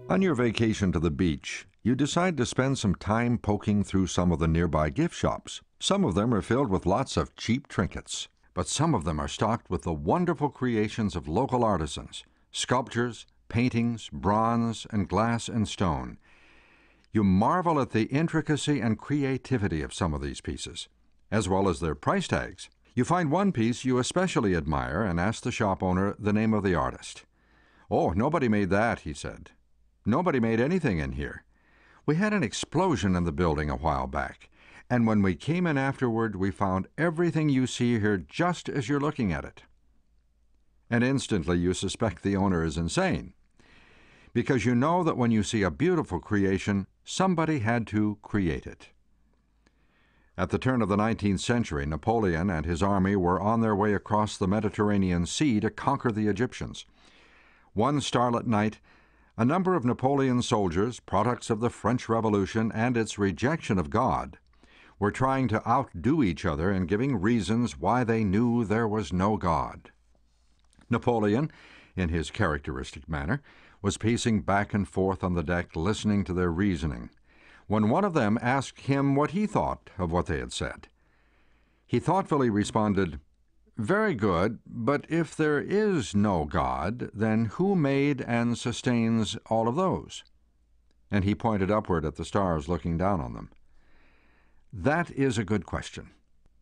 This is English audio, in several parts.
On your vacation to the beach, you decide to spend some time poking through some of the nearby gift shops. Some of them are filled with lots of cheap trinkets, but some of them are stocked with the wonderful creations of local artisans, sculptures, paintings, bronze, and glass and stone. You marvel at the intricacy and creativity of some of these pieces, as well as their price tags. You find one piece you especially admire and ask the shop owner the name of the artist. "Oh, nobody made that," he said. "Nobody made anything in here. We had an explosion in the building a while back, and when we came in afterward, we found everything you see here just as you're looking at it." And instantly you suspect the owner is insane, because you know that when you see a beautiful creation, somebody had to create it. At the turn of the 19th century, Napoleon and his army were on their way across the Mediterranean Sea to conquer the Egyptians. One starlit night, a number of Napoleon's soldiers, products of the French Revolution and its rejection of God, were trying to outdo each other in giving reasons why they knew there was no God. Napoleon, in his characteristic manner, was pacing back and forth on the deck listening to their reasoning, when one of them asked him what he thought of what they had said. He thoughtfully responded, "Very good, but if there is no God, then who made and sustains all of those?" And he pointed upward at the stars looking down on them. That is a good question.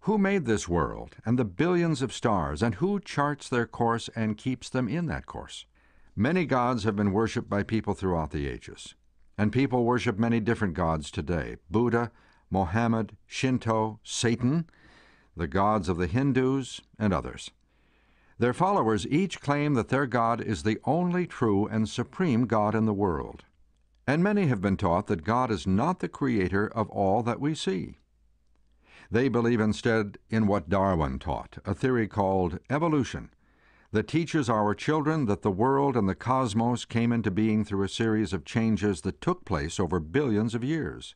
Who made this world and the billions of stars, and who charts their course and keeps them in that course? Many gods have been worshipped by people throughout the ages, and people worship many different gods today: Buddha, Mohammed, Shinto, Satan, the gods of the Hindus, and others. Their followers each claim that their God is the only true and supreme God in the world. And many have been taught that God is not the creator of all that we see. They believe instead in what Darwin taught, a theory called evolution, that teaches our children that the world and the cosmos came into being through a series of changes that took place over billions of years.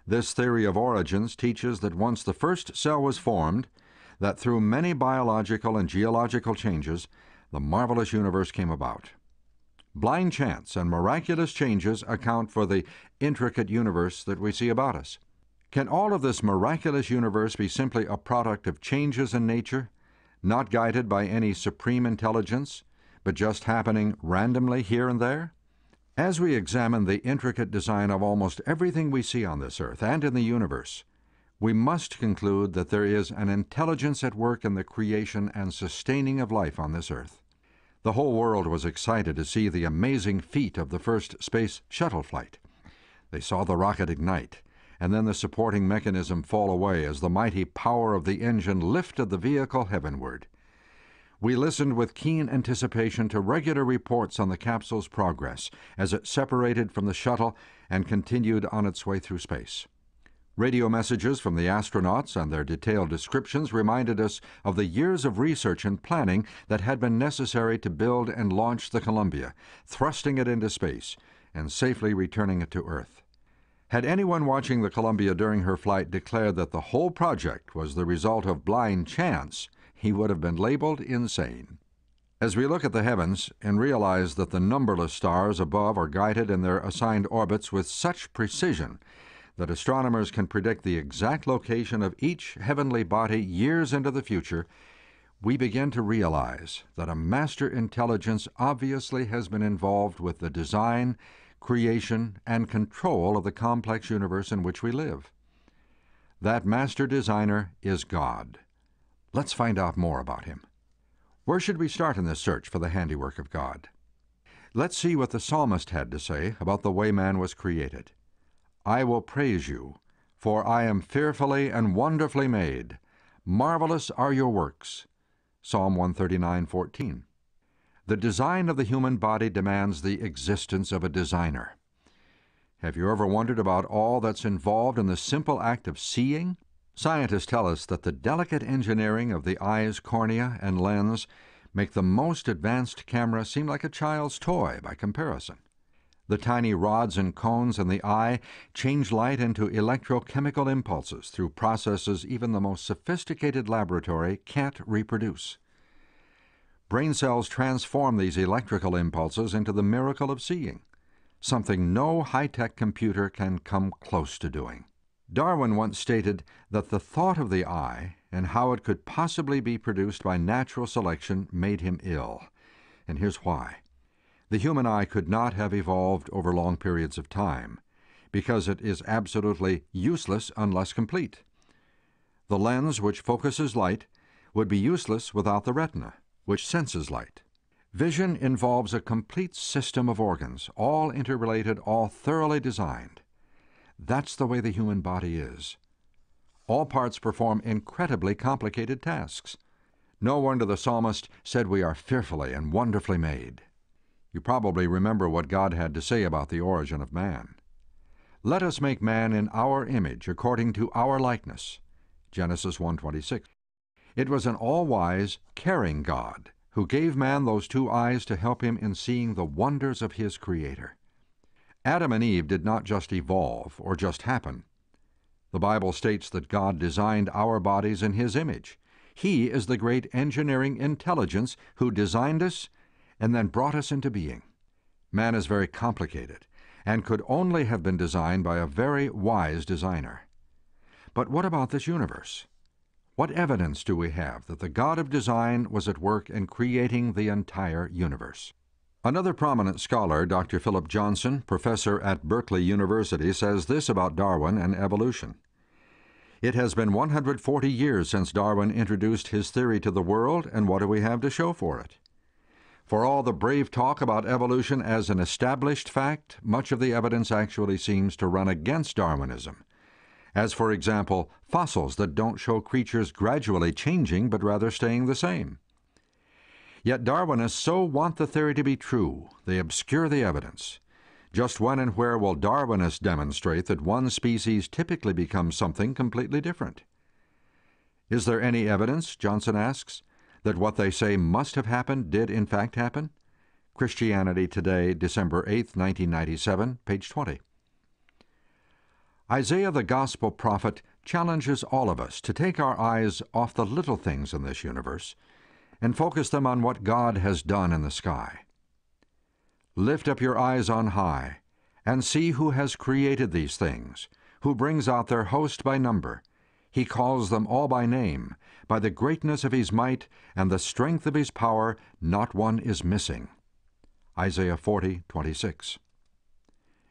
This theory of origins teaches that once the first cell was formed, that through many biological and geological changes, the marvelous universe came about. Blind chance and miraculous changes account for the intricate universe that we see about us. Can all of this miraculous universe be simply a product of changes in nature, not guided by any supreme intelligence, but just happening randomly here and there? As we examine the intricate design of almost everything we see on this earth and in the universe, we must conclude that there is an intelligence at work in the creation and sustaining of life on this earth. The whole world was excited to see the amazing feat of the first space shuttle flight. They saw the rocket ignite, and then the supporting mechanism fall away as the mighty power of the engine lifted the vehicle heavenward. We listened with keen anticipation to regular reports on the capsule's progress as it separated from the shuttle and continued on its way through space. Radio messages from the astronauts and their detailed descriptions reminded us of the years of research and planning that had been necessary to build and launch the Columbia, thrusting it into space and safely returning it to Earth. Had anyone watching the Columbia during her flight declared that the whole project was the result of blind chance, he would have been labeled insane. As we look at the heavens and realize that the numberless stars above are guided in their assigned orbits with such precision that astronomers can predict the exact location of each heavenly body years into the future, we begin to realize that a master intelligence obviously has been involved with the design, creation, and control of the complex universe in which we live. That master designer is God. Let's find out more about him. Where should we start in this search for the handiwork of God? Let's see what the psalmist had to say about the way man was created. "I will praise you, for I am fearfully and wonderfully made. Marvelous are your works." Psalm 139:14. The design of the human body demands the existence of a designer. Have you ever wondered about all that's involved in the simple act of seeing? Scientists tell us that the delicate engineering of the eye's cornea and lens make the most advanced camera seem like a child's toy by comparison. The tiny rods and cones in the eye change light into electrochemical impulses through processes even the most sophisticated laboratory can't reproduce. Brain cells transform these electrical impulses into the miracle of seeing. something no high-tech computer can come close to doing. Darwin once stated that the thought of the eye and how it could possibly be produced by natural selection made him ill. And here's why. The human eye could not have evolved over long periods of time, because it is absolutely useless unless complete. The lens which focuses light would be useless without the retina, which senses light. Vision involves a complete system of organs, all interrelated, all thoroughly designed. That's the way the human body is. All parts perform incredibly complicated tasks. No wonder the psalmist said we are fearfully and wonderfully made. You probably remember what God had to say about the origin of man. Let us make man in our image, according to our likeness. Genesis 1:26. It was an all-wise, caring God who gave man those two eyes to help him in seeing the wonders of his Creator. Adam and Eve did not just evolve or just happen. The Bible states that God designed our bodies in His image. He is the great engineering intelligence who designed us and then brought us into being. Man is very complicated and could only have been designed by a very wise designer. But what about this universe? What evidence do we have that the God of design was at work in creating the entire universe? Another prominent scholar, Dr. Philip Johnson, professor at Berkeley University, says this about Darwin and evolution. It has been 140 years since Darwin introduced his theory to the world, and what do we have to show for it? For all the brave talk about evolution as an established fact, much of the evidence actually seems to run against Darwinism. As, for example, fossils that don't show creatures gradually changing but rather staying the same. Yet Darwinists so want the theory to be true, they obscure the evidence. Just when and where will Darwinists demonstrate that one species typically becomes something completely different? Is there any evidence, Johnson asks, that what they say must have happened did in fact happen? Christianity Today, December 8, 1997, page 20. Isaiah the Gospel prophet challenges all of us to take our eyes off the little things in this universe and focus them on what God has done in the sky. Lift up your eyes on high and see who has created these things, who brings out their host by number. He calls them all by name. By the greatness of His might and the strength of His power, not one is missing. Isaiah 40:26.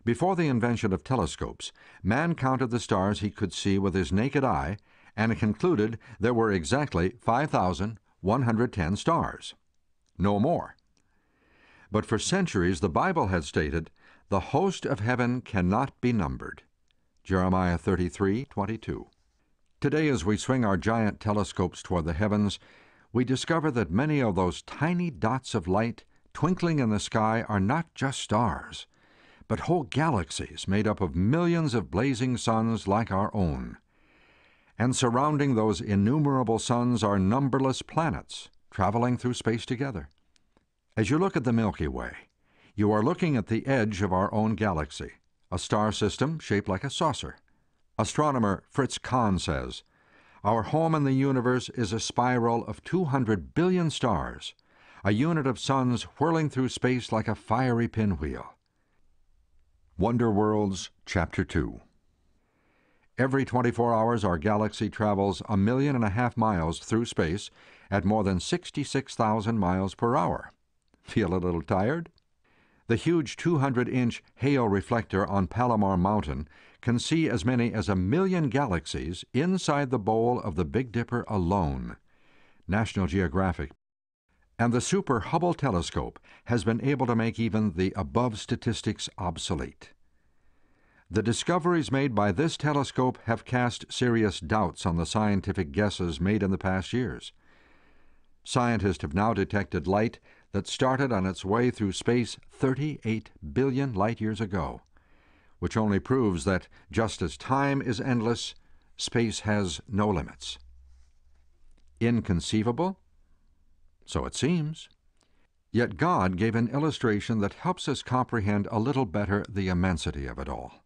Before the invention of telescopes, man counted the stars he could see with his naked eye and concluded there were exactly 5,110 stars. No more. But for centuries the Bible had stated, the host of heaven cannot be numbered. Jeremiah 33:22. Today, as we swing our giant telescopes toward the heavens, we discover that many of those tiny dots of light twinkling in the sky are not just stars, but whole galaxies made up of millions of blazing suns like our own. And surrounding those innumerable suns are numberless planets traveling through space together. As you look at the Milky Way, you are looking at the edge of our own galaxy, a star system shaped like a saucer. Astronomer Fritz Kahn says, "Our home in the universe is a spiral of 200 billion stars, a unit of suns whirling through space like a fiery pinwheel." Wonder Worlds, Chapter 2. Every 24 hours our galaxy travels 1.5 million miles through space at more than 66,000 miles per hour. Feel a little tired? The huge 200-inch Hale reflector on Palomar Mountain can see as many as 1 million galaxies inside the bowl of the Big Dipper alone. National Geographic. And the Super Hubble telescope has been able to make even the above statistics obsolete. The discoveries made by this telescope have cast serious doubts on the scientific guesses made in the past years. Scientists have now detected light that started on its way through space 38 billion light-years ago, which only proves that just as time is endless, space has no limits. Inconceivable? So it seems. Yet God gave an illustration that helps us comprehend a little better the immensity of it all.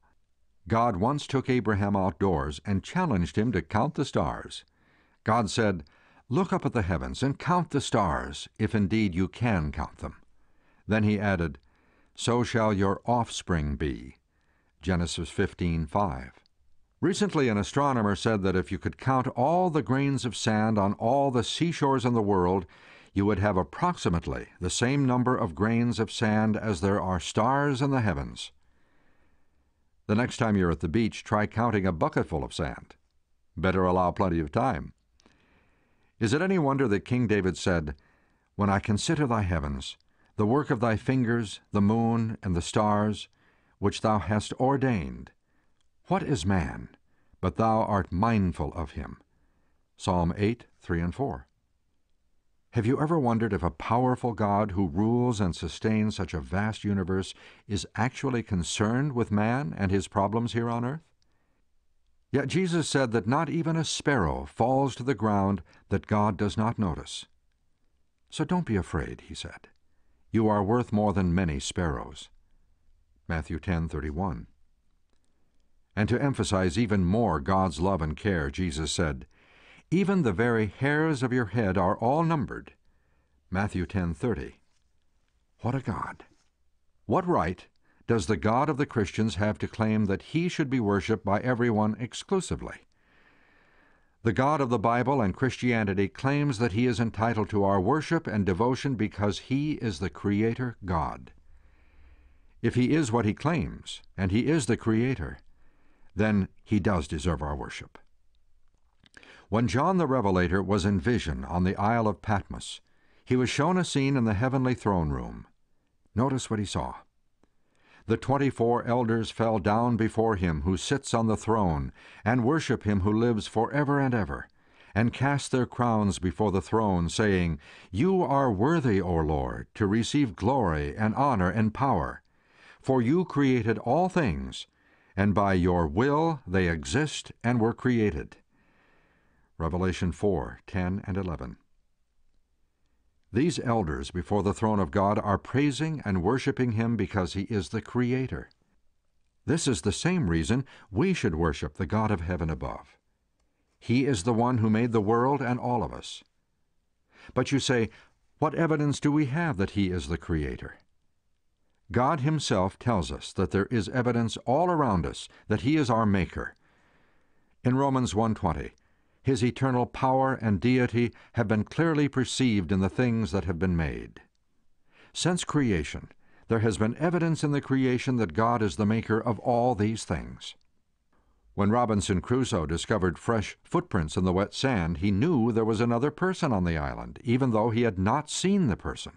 God once took Abraham outdoors and challenged him to count the stars. God said, "Look up at the heavens and count the stars, if indeed you can count them." Then he added, so shall your offspring be. Genesis 15:5. Recently, an astronomer said that if you could count all the grains of sand on all the seashores in the world, you would have approximately the same number of grains of sand as there are stars in the heavens. The next time you're at the beach, try counting a bucketful of sand. Better allow plenty of time. Is it any wonder that King David said, "When I consider thy heavens, the work of thy fingers, the moon and the stars, which thou hast ordained, what is man, but thou art mindful of him?" Psalm 8:3 and 4. Have you ever wondered if a powerful God who rules and sustains such a vast universe is actually concerned with man and his problems here on earth? Yet Jesus said that not even a sparrow falls to the ground that God does not notice. So don't be afraid, he said. You are worth more than many sparrows. Matthew 10:31. And to emphasize even more God's love and care, Jesus said, "Even the very hairs of your head are all numbered." Matthew 10:30. What a God! What right does the God of the Christians have to claim that he should be worshipped by everyone exclusively? The God of the Bible and Christianity claims that he is entitled to our worship and devotion because he is the Creator God. If he is what he claims, and he is the Creator, then he does deserve our worship. When John the Revelator was in vision on the Isle of Patmos, he was shown a scene in the heavenly throne room. Notice what he saw. The 24 elders fell down before him who sits on the throne, and worship him who lives forever and ever, and cast their crowns before the throne, saying, "You are worthy, O Lord, to receive glory and honor and power, for you created all things, and by your will they exist and were created." Revelation 4:10 and 11. These elders before the throne of God are praising and worshiping him because he is the Creator. This is the same reason we should worship the God of heaven above. He is the one who made the world and all of us. But you say, what evidence do we have that he is the Creator? God himself tells us that there is evidence all around us that he is our Maker. In Romans 1:20, his eternal power and deity have been clearly perceived in the things that have been made. Since creation, there has been evidence in the creation that God is the maker of all these things. When Robinson Crusoe discovered fresh footprints in the wet sand, he knew there was another person on the island, even though he had not seen the person.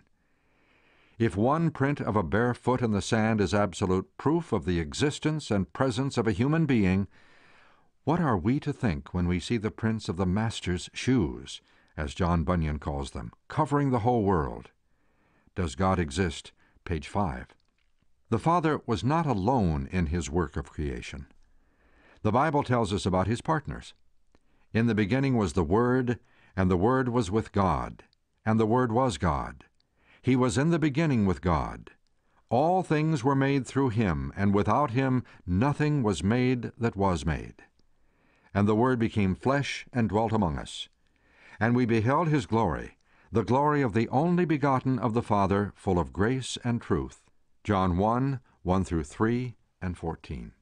If one print of a bare foot in the sand is absolute proof of the existence and presence of a human being, what are we to think when we see the prints of the Master's shoes, as John Bunyan calls them, covering the whole world? Does God exist? Page 5. The Father was not alone in his work of creation. The Bible tells us about his partners. In the beginning was the Word, and the Word was with God, and the Word was God. He was in the beginning with God. All things were made through him, and without him nothing was made that was made. And the Word became flesh and dwelt among us. And we beheld his glory, the glory of the only begotten of the Father, full of grace and truth. John 1:1-3 and 14.